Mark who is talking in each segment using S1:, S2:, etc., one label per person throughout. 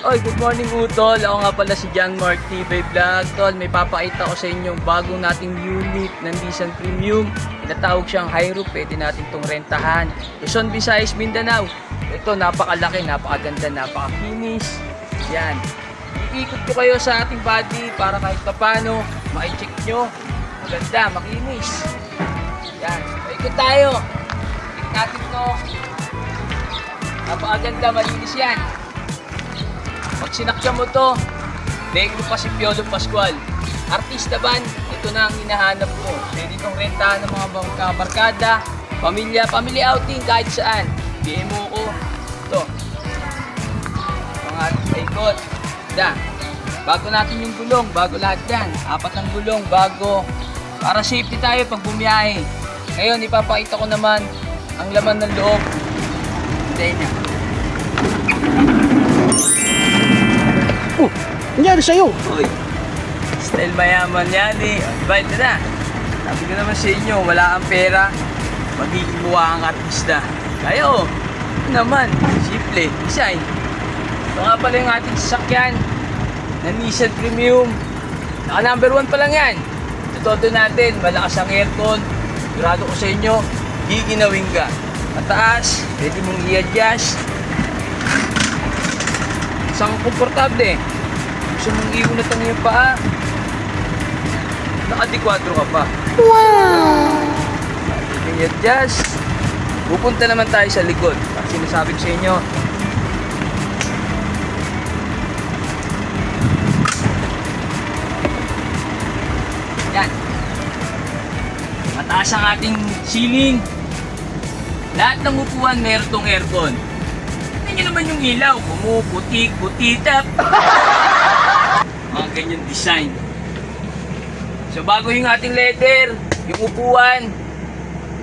S1: Oy, good morning utol. Ako nga pala si John Mark TV Vlog. Tol, may papakita ko sa inyo yung bagong nating unit ng Nissan Premium. Tinatawag siyang Hyro. Pwede natin itong rentahan. Luzon, Visayas, Mindanao. Ito, napakalaki, napakaganda, napaka-finish. Yan. Iikot ko kayo sa ating body para kahit paano, ma-check nyo. Maganda, makinis. Yan. Ikot tayo. Ikot natin ito. Napakaganda, malinis yan. Pag sinakyan mo to, Negro Pasipiodo Pascual. Artista ban, ito na ang hinahanap mo. Pwede itong rentahan ng mga barkada, pamilya, family outing, kahit saan. PM mo ko. Ito. Mga ikot. Da. Bago natin yung gulong, bago lahat yan. 4 ang gulong, bago. Para safety tayo pag bumiyahe. Ngayon, ipapakita ko naman ang laman ng loob. Hintayin niya.
S2: Nangyari sa'yo?
S1: Uy, style mayaman yan eh. Diba, ito na. Sabi ko naman sa inyo, wala kang pera, magiging mukha kang artista. Kaya oh, ito naman, simple, design. Ito nga pala yung ating sasakyan na Nissan Premium. Naka number 1 pa lang yan. Ito natin, malakas ang aircon. Sigurado ko sa inyo, giginawin ka. Mataas, pwede mong i-adjust. Isang komportable. Gusto mong iunat ang iyong paa. Naka-D4 ka pa.
S2: Wow!
S1: Pwede i-adjust. Pupunta naman tayo sa likod. Kasi sinasabi ko sa inyo, yan. Mataas ang ating ceiling. Lahat ng upuan meron tong aircon. Tingnan nyo naman yung ilaw. Pumuputik-putitap. Mga ganyan design. So bago yung ating leather, yung upuan.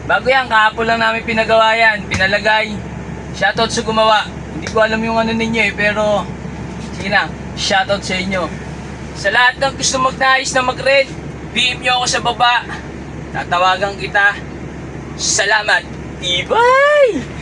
S1: Bago yan, kahapon lang namin pinagawa yan. Pinalagay. Shoutout sa gumawa. Hindi ko alam yung ano ninyo eh, pero sige na, shoutout sa inyo. Sa lahat ng gusto magnais na mag-rent, PM nyo ako sa baba. Tatawagan kita. Salamat. Ibay!